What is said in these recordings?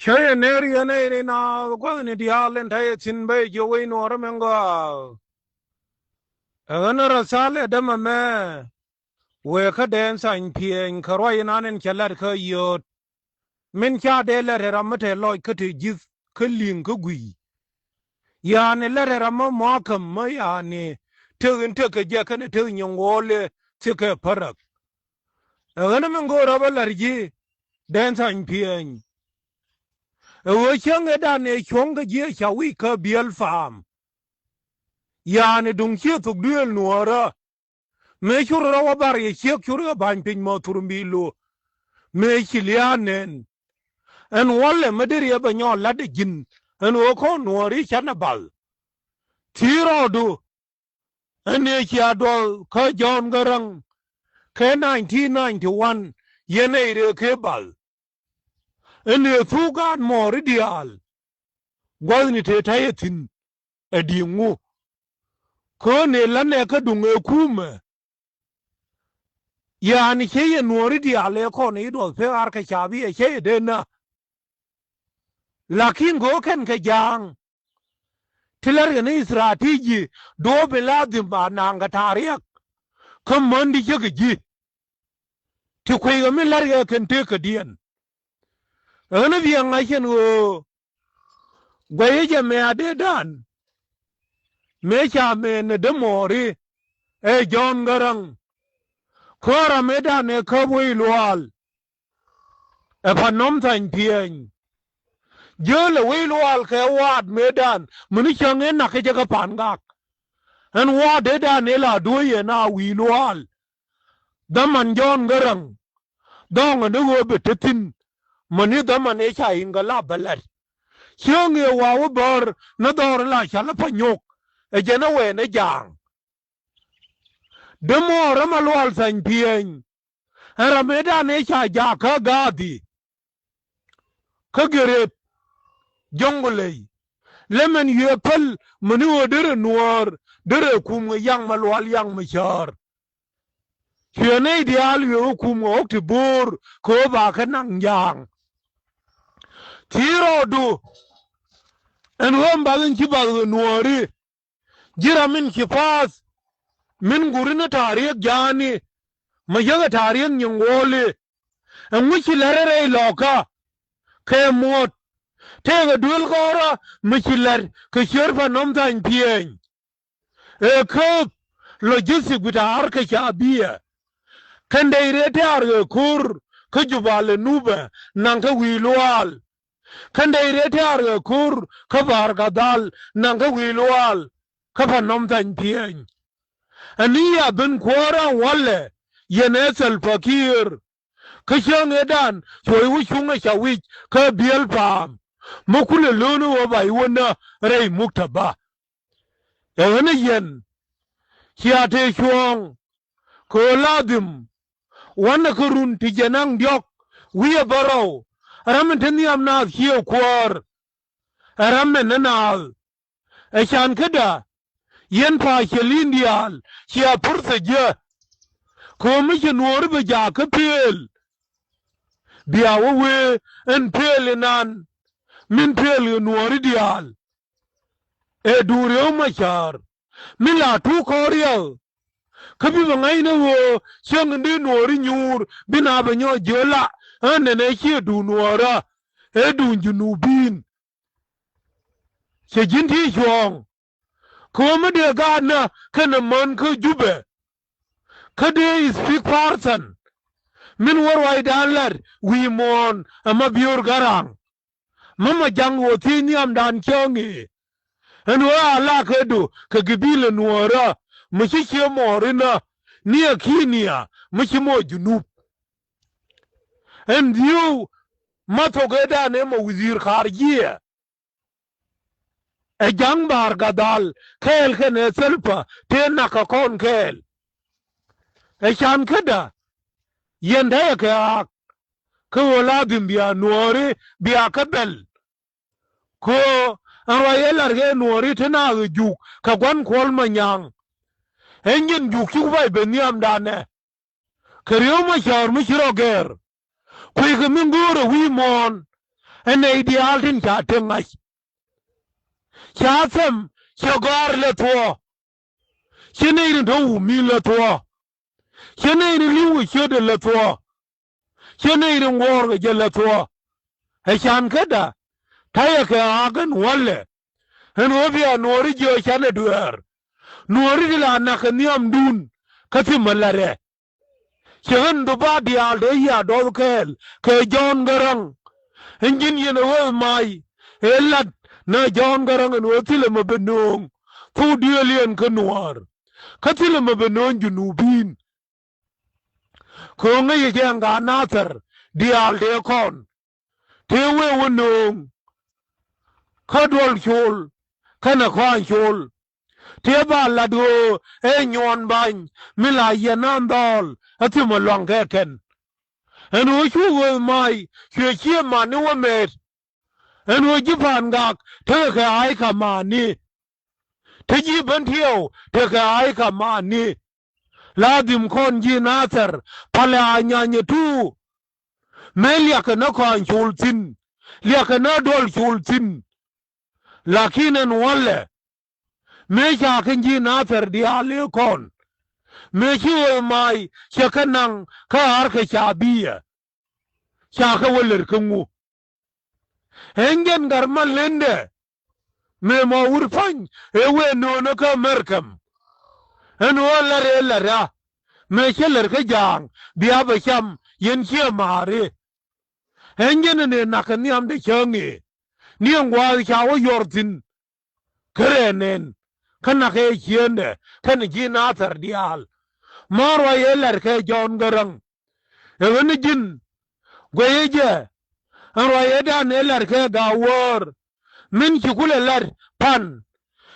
Shaya neri neri na kwa ni dialen taye tinbe jowe no ramengo ana rasale dama me we ka den san pien karoi nanen chalar ka yot min cha de la ramate loy ka te jis ka ling ka gui yani la ramma mo kam ma yani tegin te ka je ka ne te nyongole te ka parak ana mengo rabalarji den san pien we chang da ne chong ga je chawi ka biel fam yani dung che tuk duel nuara me chur rawa bar ye chek chur ga ban pin mo turumbi lo me chilianen en walle madir ye banyo lade jin en o ko nuari chana bal tiro du en ye chi adol ka jon garang ke 1991 yene ire ke bal en ye thugan mori dial gwazni te tayetin edingu ko ne lane ka dunge kume yani ke ye nuori di ale ko ne do pe ar ka chabi e ke de na lakin go ken ke jang tilar ne strategy do be ladim ba nanga tariyak kan mandi ke ji ti ko ga min lar ga ken te ka dien ana bi an ken go gwaye je me ade dan me cha me ne de mori e jon garang kora me da ne ka boi lual e panom tan pien jele wilo al ke wad medan muni change na ke jaga pangak en wad da ne la doye na wilo al daman jon garang dong ne go betetin mani daman e cha ingala balat change wa wo bor na dor la chala panyok e jena we ne jang demo ramalwal san pien era medan e cha ja ka gadi ka geret jongolei lemen yepel mani wo dere nuar dere kum yang malwal yang machar hiene ideal yo kum ok tibur ko ba kanang yang tiro du en hom balin ki ba nuari jira min kifas min gurina tarikh jani majaga tarikh nyongole en wichi larere loka ke mot tega duel gora michilar ke sherfa nomtan pien e kop logistic bitar ke chabia kande irete arge kur ke jubale nuba nanga wilwal kande irete arge kur ke bar gadal nanga wilwal ke fa nomtan pien aniya bin kwara wale yenesel fakir ke changedan choy wuchunga chawich ke biel pam mukule lono wa bai wona rei muktaba yana yen kiate chuong ko ladim wana kurun tijanang diok wiya baro ramen tani amna hiyo kwar ramen nanal echan kada yen pa chelindial chia purse je ko mi nuor be ja ka pel biawo we en pel nan min pel nuori dial e dureo machar min la tu koryal kabi bangai na wo chang ndi nuori nyur bina banyo jola ane ne chi du nuora e du junubin che jinti chong ko me de gana kana man ko jube kade is speak person min war wai dalar wi mon ama biur garang mama jang wo tini am dan chongi en wa ala kedu ke gibile nuora michi che morina ni akinia michi mo junub en diu mato geda ne mo wazir kharjiya e jang bar gadal kel kene selpa tena ka kon kel e chan kada yende ke ak ko wala bimbia nuori bia kabel ko arwaye large nuori tena juk ka gwan kol manyang engin juk ki bai beniam dane kariyo ma char mi chiro ger kuy ke min gore wi mon en ideal tin cha tengai cha sem cha gar le to chene ni do mi le to chene ni liu che de le to chene ni ngor ge le to he chan kada taya ke agan walle en obia nori jo chane duer nori la na khniam dun kati malare chen do ba dial de ya do kel ke jon garang engin yene wo mai elat na jon garang en wotile mabenong fu dialien kanwar katile mabenong junubin ko ngai ye nga nater dial de kon tewe wonong kadol chul kana kwan chul teba lado e nyon ban mila yenan dol ati mo long ken en wo chu wo mai che che mani wo met en wo jipan gak te ka ai ka mani te ji ban thieu te ka ai ka mani ladim kon ji nater pale anya nye tu melia ka na kwan chul tin lia ka na dol chul tin lakini wale mecha kenji na ferdi ale kon mechi mai chakanang ka har ka chabiya chaka waler kungu engen garman lende me ma urfan ewe no no ka merkam en wala re lara me cheler ka jang biya ba cham yen che mare engen ne nakani am de changi niang wa chawo yortin krenen kana ke chiende kana ji na tar dial marwa yeler ke jon garang even jin goyeje arwa yeda neler ke gawor min chukule lar pan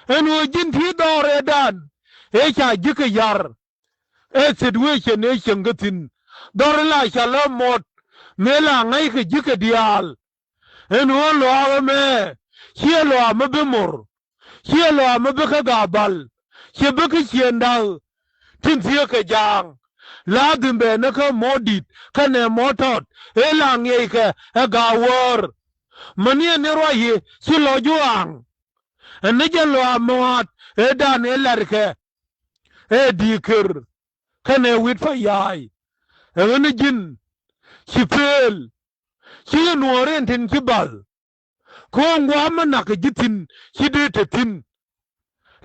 eno jin ti dore dan e cha jike yar e situation e chengatin dor la shalom mot mela ngai ke jike dial eno lo ame chielo amabemor chielo amabeka gabal chebeke chiendal tin tie ke jang la dimbe na ka modit kane motot e lang ye ke gawor mania ne roye chilo juang ne jelo amot e dan e larke e dikir kane wit fa yai e ne jin chipel chi nuoren tin kibal ko ngwa mana ke jitin chidete tin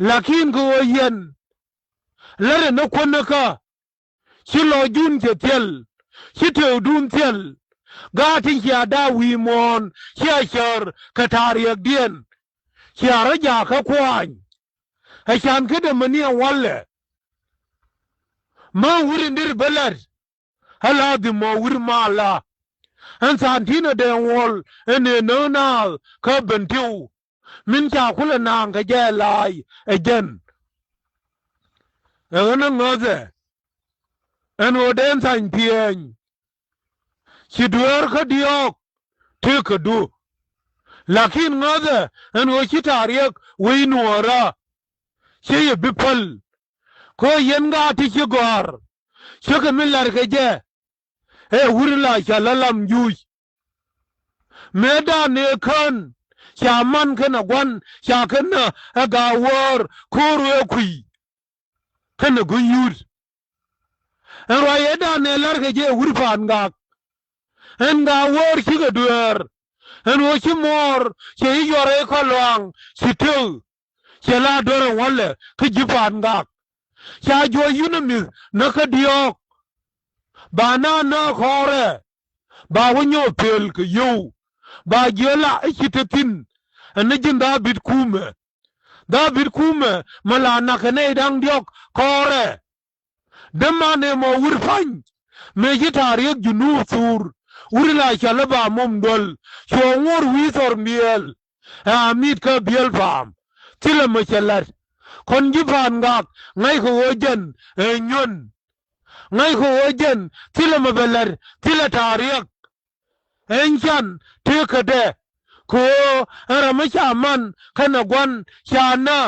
lakin ko yen lare na konaka chilo jun ke tel chite dun tel gatin ya dawi mon chashar katariyak dien chara ja ka kwan ha chan ke de mania walle ma wurin dir balad hala di mo wur mala an santina de wol ene nonal ka bentiu min cha kula nang ka jelai again ene ngoze en oden san pien si duer ka diok te ka du lakin ngoze en o chitariek we nuora che bipal ko yenga ti chigor cheke milar ka je e wurla chalalam juj meda ne kan chaman kana gwan chakana agawor koro kui kana guyur en royeda ne lar ka je wurfan gak en gawor chiga duer en o chimor che yore ko long chitu chela dore wale ka jipan gak cha jo yunami na ka diok ba na khore ba wonyo pel ke yo ba gela ikitetin ne jinda bit kume mala na kane dang diok khore demane mo wurfan me jitari junu sur urila chalaba mom dol so ngor wisor miel amit ka biel fam tile ma chalat kon jipan gak ngai ko wojen nyon ngai ko wojen tile ma belar tile tariyak enchan te kade ko rama chaman kana gwan chana